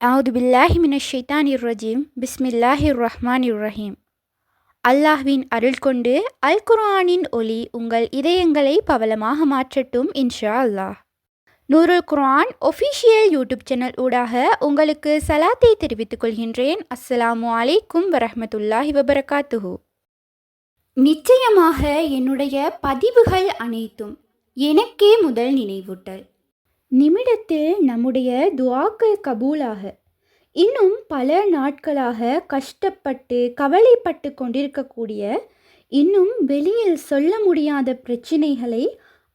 அவுது பில்லாஹி மினஷ் ஷைத்தானிர் ரஜீம் பிஸ்மில்லாஹிர் ரஹ்மானிர் ரஹீம். அல்லாஹ்வின் அருள் கொண்டு அல் குர்ஆனின் ஒளி உங்கள் இதயங்களை பவளமாக மாற்றட்டும் இன்ஷா அல்லாஹ். நூருல் குர்ஆன் ஒஃபிஷியல் யூடியூப் சேனல் ஊடாக உங்களுக்கு சலாத்தை தெரிவித்துக் கொள்கின்றேன். அஸ்ஸலாமு அலைக்கும் வரஹ்மத்துல்லாஹி வபரகாத்துஹு. நிச்சயமாக என்னுடைய பதிவுகள் அனைத்தும் எனக்கே முதல் நினைவூட்டல். நிமிடத்தில் நம்முடைய துஆக்கள் கபூலாக இன்னும் பல நாட்களாக கஷ்டப்பட்டு கவலைப்பட்டு கொண்டிருக்கக்கூடிய இன்னும் வெளியில் சொல்ல முடியாத பிரச்சினைகளை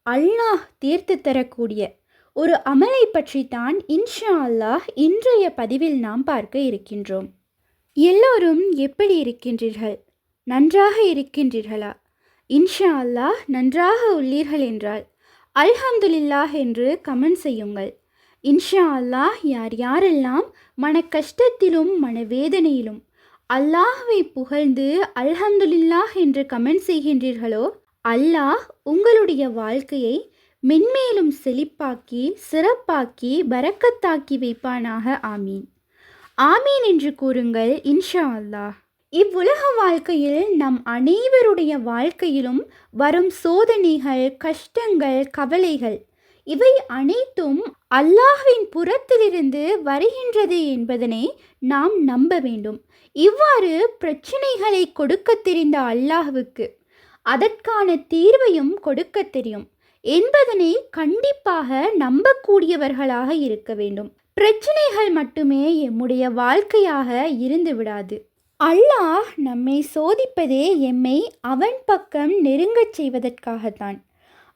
அல்லாஹ் தீர்த்து தரக்கூடிய ஒரு அமலை பற்றித்தான் இன்ஷா அல்லாஹ் இன்றைய பதிவில் நாம் பார்க்க இருக்கின்றோம். எல்லோரும் எப்படி இருக்கின்றீர்கள்? நன்றாக இருக்கின்றீர்களா? இன்ஷா அல்லாஹ் நன்றாக உள்ளீர்கள் என்றால் அல்ஹம்துலில்லாஹ் என்று கமெண்ட் செய்யுங்கள். இன்ஷா அல்லாஹ் யார் யாரெல்லாம் மன கஷ்டத்திலும் மனவேதனையிலும் அல்லாஹ்வை புகழ்ந்து அல்ஹம்துலில்லாஹ் என்று கமெண்ட் செய்கின்றீர்களோ அல்லாஹ் உங்களுடைய வாழ்க்கையை மென்மேலும் செழிப்பாக்கி சிறப்பாக்கி பரக்கத்தாக்கி வைப்பானாக. ஆமீன் ஆமீன் என்று கூறுங்கள் இன்ஷா அல்லாஹ். இவ்வுலக வாழ்க்கையில் நம் அனைவருடைய வாழ்க்கையிலும் வரும் சோதனைகள், கஷ்டங்கள், கவலைகள் இவை அனைத்தும் அல்லாஹ்வின் புறத்திலிருந்து வருகின்றது என்பதனை நாம் நம்ப வேண்டும். இவ்வாறு பிரச்சனைகளை கொடுக்க தெரிந்த அல்லாஹ்வுக்கு அதற்கான தீர்வையும் கொடுக்க தெரியும் என்பதனை கண்டிப்பாக நம்பக்கூடியவர்களாக இருக்க வேண்டும். பிரச்சனைகள் மட்டுமே எம்முடைய வாழ்க்கையாக இருந்து விடாது. அல்லாஹ் நம்மை சோதிப்பதே எம்மை அவன் பக்கம் நெருங்கச் செய்வதற்காகத்தான்.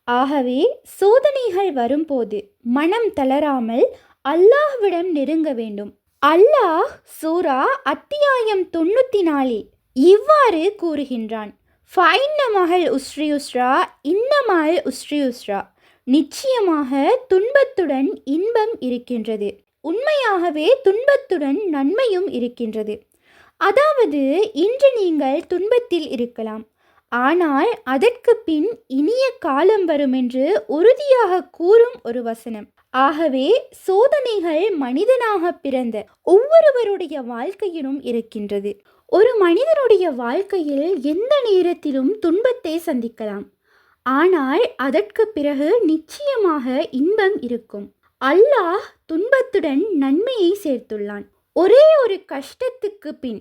ஆகவே சோதனைகள் வரும்போது மனம் தளராமல் அல்லாஹ்விடம் நெருங்க வேண்டும். அல்லாஹ் சூரா அத்தியாயம் 94 இவ்வாறு கூறுகின்றான். ஃபைன்ன மகள் உஸ்ரி உஸ்ரா இன்னமால் உஸ்ரி உஸ்ரா. நிச்சயமாக துன்பத்துடன் இன்பம் இருக்கின்றது, உண்மையாகவே துன்பத்துடன் நன்மையும் இருக்கின்றது. அதாவது இன்று நீங்கள் துன்பத்தில் இருக்கலாம், ஆனால் அதற்கு பின் இனிய காலம் வரும் என்று உறுதியாக கூறும் ஒரு வசனம். ஆகவே சோதனைகள் மனிதனாக பிறந்த ஒவ்வொருவருடைய வாழ்க்கையிலும் இருக்கின்றது. ஒரு மனிதனுடைய வாழ்க்கையில் எந்த நேரத்திலும் துன்பத்தை சந்திக்கலாம், ஆனால் அதற்கு பிறகு நிச்சயமாக இன்பம் இருக்கும். அல்லாஹ் துன்பத்துடன் நன்மையை சேர்த்துள்ளான். ஒரே ஒரு கஷ்டத்துக்கு பின்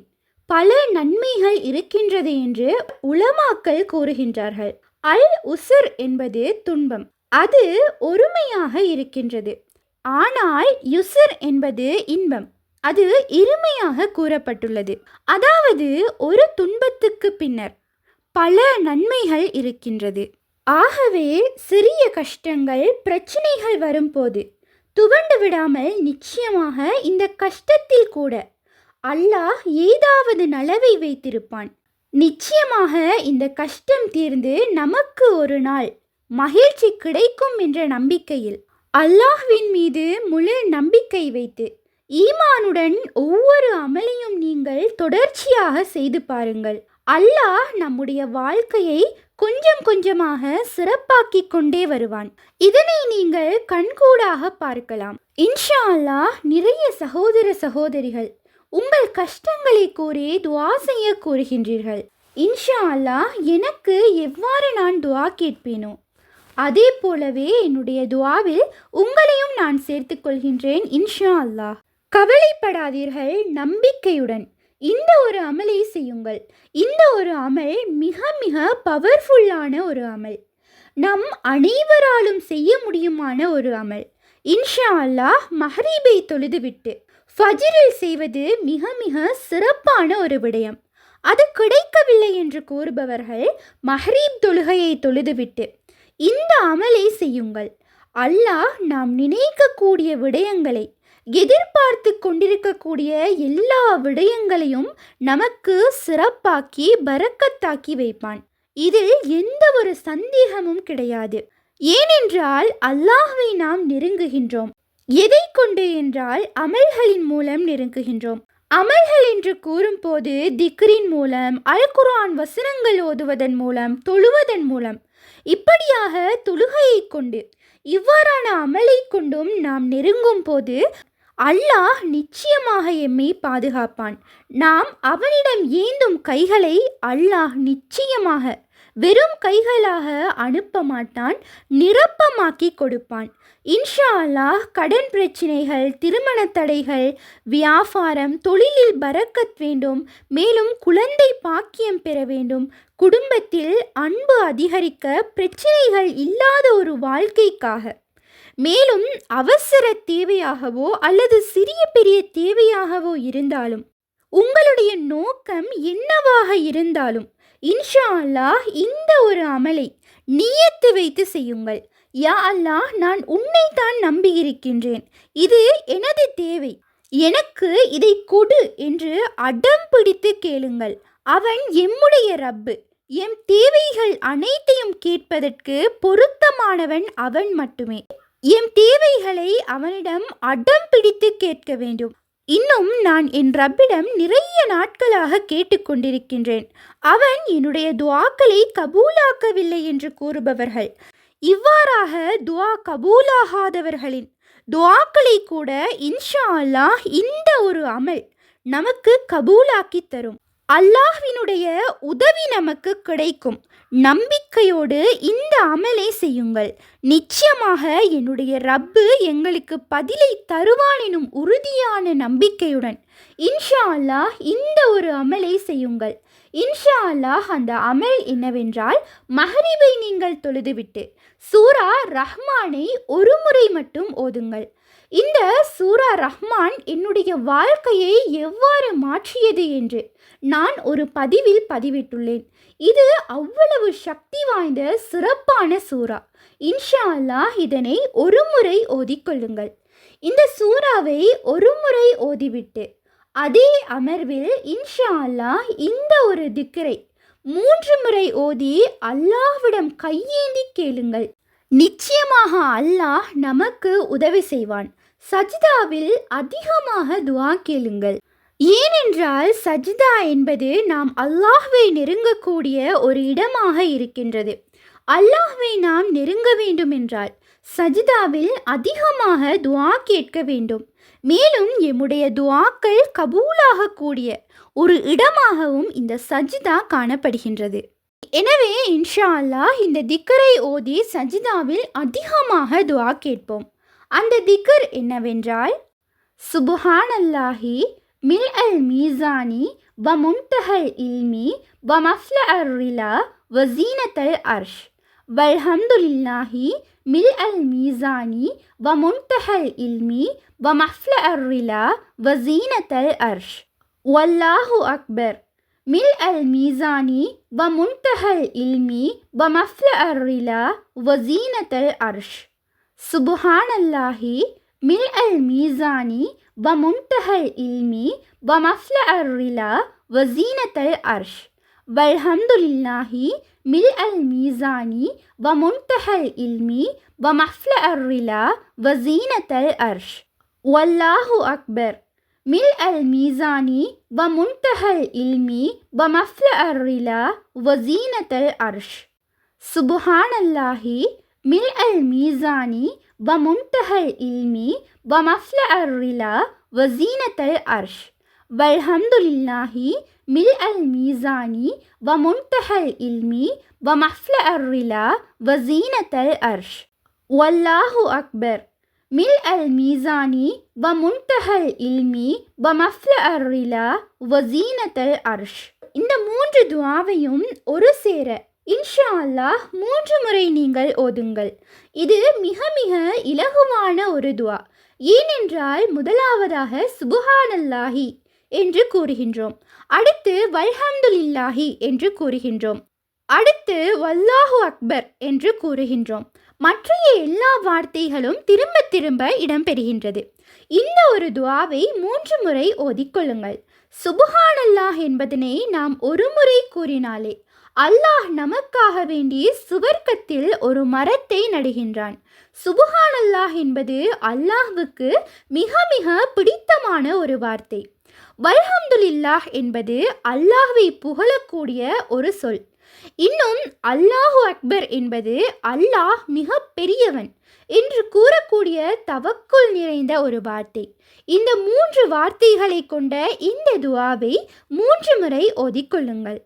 பல நன்மைகள் இருக்கின்றது என்று உலமாக்கள் கூறுகின்றார்கள். அல் உஸ்ர் என்பது துன்பம், அது ஒருமையாக இருக்கின்றது. ஆனால் யுஸ்ர் என்பது இன்பம், அது இருமையாக கூறப்பட்டுள்ளது. அதாவது ஒரு துன்பத்துக்கு பின்னர் பல நன்மைகள் இருக்கின்றது. ஆகவே சிறிய கஷ்டங்கள் பிரச்சனைகள் வரும்போது துவண்டு விடாமல் நிச்சயமாக இந்த கஷ்டத்தில் கூட அல்லாஹ் ஏதாவது நலவை வைத்திருப்பான். நிச்சயமாக இந்த கஷ்டம் தீர்ந்து நமக்கு ஒரு நாள் மகிழ்ச்சி கிடைக்கும் என்ற நம்பிக்கையில் அல்லாஹ்வின் மீது முழு நம்பிக்கை வைத்து ஈமானுடன் ஒவ்வொரு அமலையும் நீங்கள் தொடர்ச்சியாக செய்து பாருங்கள். அல்லாஹ் நம்முடைய வாழ்க்கையை கொஞ்சம் கொஞ்சமாக சிறப்பாக்கி கொண்டே வருவான். இதனை நீங்கள் கண்கூடாக பார்க்கலாம். இன்ஷா அல்லாஹ் நிறைய சகோதர சகோதரிகள் உங்கள் கஷ்டங்களை கூறி துஆ செய்ய கூறுகின்றீர்கள். இன்ஷா அல்லாஹ் எனக்கு எவ்வாறு நான் துஆ கேட்பேனோ அதே போலவே என்னுடைய துஆவில் உங்களையும் நான் சேர்த்துக் கொள்கின்றேன் இன்ஷா அல்லாஹ். கவலைப்படாதீர்கள், நம்பிக்கையுடன் இந்த ஒரு அமலை செய்யுங்கள். இந்த ஒரு அமல் மிக மிக பவர்ஃபுல்லான ஒரு அமல், நம் அனைவராலும் செய்ய முடியுமான ஒரு அமல். இன்ஷா அல்லாஹ் மஹ்ரிபை தொழுதுவிட்டு ஃபஜ்ரில் செய்வது மிக மிக சிறப்பான ஒரு விடயம். அது கிடைக்கவில்லை என்று கூறுபவர்கள் மஹ்ரிப் தொழுகையை தொழுதுவிட்டு இந்த அமலை செய்யுங்கள். அல்லாஹ் நாம் நினைக்கக்கூடிய விடயங்களை, எதிர்பார்த்து கொண்டிருக்கக்கூடிய எல்லா விடயங்களையும் நமக்கு சிறப்பாக்கி பரக்கத்தாக்கி வைப்பான். இதில் எந்த ஒரு சந்தேகமும் கிடையாது. ஏனென்றால் அல்லாஹ்வை நாம் நெருங்குகின்றோம். எதை கொண்டு என்றால் அமல்களின் மூலம் நெருங்குகின்றோம். அமல்கள் என்று கூறும்போது திக்ரின் மூலம், அல் குர்ஆன் வசனங்கள் ஓதுவதன் மூலம், தொழுவதன் மூலம், இப்படியாக தொழுகையை கொண்டு இவ்வாறான அமலை கொண்டும் நாம் நெருங்கும் போது அல்லாஹ் நிச்சயமாக எம்மை பாதுகாப்பான். நாம் அவனிடம் ஏந்தும் கைகளை அல்லாஹ் நிச்சயமாக வெறும் கைகளாக அனுப்ப மாட்டான், நிரப்பமாக்கி கொடுப்பான். இன்ஷா அல்லாஹ் கடன் பிரச்சினைகள், திருமண தடைகள், வியாபாரம், தொழிலில் பரக்கத் வேண்டும், மேலும் குழந்தை பாக்கியம் பெற வேண்டும், குடும்பத்தில் அன்பு அதிகரிக்க, பிரச்சினைகள் இல்லாத ஒரு வாழ்க்கைக்காக, மேலும் அவசர தேவையாகவோ அல்லது சிறிய பெரிய தேவையாகவோ இருந்தாலும், உங்களுடைய நோக்கம் என்னவாக இருந்தாலும் இன்ஷா அல்லாஹ் இந்த ஒரு அமலை நியத்து வைத்து செய்யுங்கள். யா அல்லாஹ், நான் உன்னைத்தான் நம்பியிருக்கின்றேன், இது எனது தேவை, எனக்கு இதை கொடு என்று அடம் பிடித்து கேளுங்கள். அவன் எம்முடைய ரப்பு, எம் தேவைகள் அனைத்தையும் கேட்பதற்கு பொருத்தமானவன் அவன் மட்டுமே. எம் தேவைகளை அவனிடம் அடம் பிடித்து கேட்க வேண்டும். இன்னும் நான் என் ரப்பிடம் நிறைய நாட்களாக கேட்டுக்கொண்டிருக்கின்றேன், அவன் என்னுடைய துஆக்களை கபூலாக்கவில்லை என்று கூறுபவர்கள், இவ்வாறாக துஆ கபூலாகாதவர்களின் துஆக்களை கூட இன்ஷா அல்லாஹ் இந்த ஒரு அமல் நமக்கு கபூலாக்கி தரும். அல்லாஹ்வினுடைய உதவி நமக்கு கிடைக்கும். நம்பிக்கையோடு இந்த அமலை செய்யுங்கள். நிச்சயமாக என்னுடைய ரப்பு எங்களுக்கு பதிலை தருவான் எனும் உறுதியான நம்பிக்கையுடன் இன்ஷா அல்லாஹ் இந்த ஒரு அமலை செய்யுங்கள். இன்ஷா அல்லாஹ் அந்த அமல் என்னவென்றால், மஹ்ரிபை நீங்கள் தொழுதுவிட்டு சூரா ரஹ்மானை ஒரு முறை மட்டும் ஓதுங்கள். இந்த சூரா ரஹ்மான் என்னுடைய வாழ்க்கையை எவ்வாறு மாற்றியது என்று நான் ஒரு பதிவில் பதிவிட்டுள்ளேன். இது அவ்வளவு சக்தி வாய்ந்த சிறப்பான சூரா. இன்ஷா அல்லாஹ் இதனை ஒரு முறை ஓதிக்கொள்ளுங்கள். இந்த சூறாவை ஒரு முறை ஓதிவிட்டு அதே அமர்வில் இன்ஷா அல்லாஹ் இந்த ஒரு திக்ரை 3 முறை ஓதி அல்லாஹ்விடம் கையேந்தி கேளுங்கள். நிச்சயமாக அல்லாஹ் நமக்கு உதவி செய்வான். சஜ்தாவில் அதிகமாக துஆ கேளுங்கள். ஏனென்றால் சஜ்தா என்பது நாம் அல்லாஹ்வை நெருங்கக்கூடிய ஒரு இடமாக இருக்கின்றது. அல்லாஹ்வை நாம் நெருங்க வேண்டும் என்றால் சஜ்தாவில் அதிகமாக துஆ கேட்க வேண்டும். மேலும் எம்முடைய துஆக்கள் கபூலாகக்கூடிய ஒரு இடமாகவும் இந்த சஜ்தா காணப்படுகின்றது. எனவே இன்ஷா அல்லாஹ் இந்த திக்கரை ஓதி சஜ்தாவில் அதிகமாக துஆ கேட்போம். அந்த திக்கர் என்னவென்றால், சுப்ஹானல்லாஹி மில் அல் மீசானி வ முன்தஹல் இல்மி வ மஃப்ல அர் ரிலா வ ஜீனத்தல் அர்ஷ் வல்ஹம்துலில்லாஹி மில் அல் மீசானி வ முன்தஹல் இல்மி வ மஃப்ல அர் ரிலா வ ஜீனத்தல் அர்ஷ் வல்லாஹு அக்பர் மில் அல் மீசானி வ முன்தஹல் இல்மி வ மஃப்ல அர் ரிலா வ ஜீனத்தல் அர்ஷ் சுப்ஹானல்லாஹி மில் அல் மீசானி வ முன்தஹல் இல்மி வ மஃப்ல அர் ரிலா வ ஜீனத்தல் அர்ஷ் வல்ஹம்துலில்லாஹி மில் அல் மீசானி வ முன்தஹல் இல்மி வ மஃப்ல அர் ரிலா வ ஜீனத்தல் அர்ஷ் வல்லாஹு அக்பர் மில் அல் மீசானி வ முன்தஹல் இல்மி வ மஃப்ல அர் ரிலா வ ஜீனத்தல் அர்ஷ் சுப்ஹானல்லாஹி மில் அல் மீசானி வ முன்தஹல் இல்மி வ மஃப்ல அர் ரிலா வ ஜீனத்தல் அர்ஷ் வல்ஹம்துலில்லாஹி மில் அல் மீசானி வ முன்தஹல் இல்மி வ மஃப்ல அர் ரிலா வ ஜீனத்தல் அர்ஷ் வல்லாஹு அக்பர் மில் அல் மீசானி வ முன்தஹல் இல்மி வ மஃப்ல அர் ரிலா வ ஜீனத்தல் அர்ஷ். இந்த 3 துஆவையும் ஒரு சேர இன்ஷா அல்லாஹ் 3 முறை நீங்கள் ஓதுங்கள். இது மிக மிக இலகுவான ஒரு துஆ. ஏனென்றால் முதலாவதாக சுப்ஹானல்லாஹி என்று கூறுகின்றோம், அடுத்து வல்ஹம்துலில்லாஹி என்று கூறுகின்றோம், அடுத்து வல்லாஹு அக்பர் என்று கூறுகின்றோம். மற்றைய எல்லா வார்த்தைகளும் திரும்ப திரும்ப இடம்பெறுகின்றது. இந்த ஒரு துஆவை 3 முறை ஓதிக்கொள்ளுங்கள். சுப்ஹானல்லாஹ் என்பதனை நாம் ஒரு முறை கூறினாலே அல்லாஹ் நமக்காக வேண்டி சுவர்க்கத்தில் ஒரு மரத்தை நடுகின்றான். சுப்ஹானல்லாஹ் என்பது அல்லாஹ்வுக்கு மிக மிக பிடித்தமான ஒரு வார்த்தை. வல்ஹம்துலில்லாஹ் என்பது அல்லாஹ்வை புகழக்கூடிய ஒரு சொல். இன்னும் அல்லாஹு அக்பர் என்பது அல்லாஹ் மிக பெரியவன் என்று கூறக்கூடிய தவக்குல் நிறைந்த ஒரு வார்த்தை. இந்த 3 வார்த்தைகளை கொண்ட இந்த துஆவை 3 முறை ஓதிக்கொள்ளுங்கள்.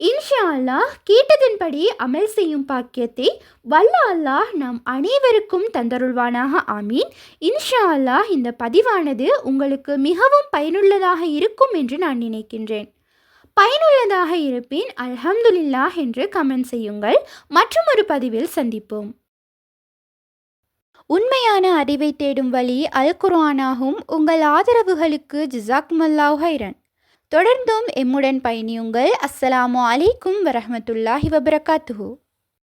இன்ஷா அல்லாஹ் கேட்டதன்படி அமல் செய்யும் பாக்கியத்தை வல்ல அல்லாஹ் நாம் அனைவருக்கும் தந்தருள்வானாக. ஆமீன். இன்ஷா அல்லாஹ் இந்த பதிவானது உங்களுக்கு மிகவும் பயனுள்ளதாக இருக்கும் என்று நான் நினைக்கின்றேன். பயனுள்ளதாக இருப்பின் அல்ஹம்துலில்லாஹ் என்று கமெண்ட் செய்யுங்கள். மற்றும் ஒரு பதிவில் சந்திப்போம். உண்மையான அறிவை தேடும் வழி அல் குர்ஆனாகும். உங்கள் ஆதரவுகளுக்கு ஜிசாக்குமல்லாஹ் ஹைரன். தொடர்ந்தும் எம்முடன் பயணியுங்கள். அஸ்ஸலாமு அலைக்கும் வரஹ்மத்துல்லாஹி வபரகாத்துஹு.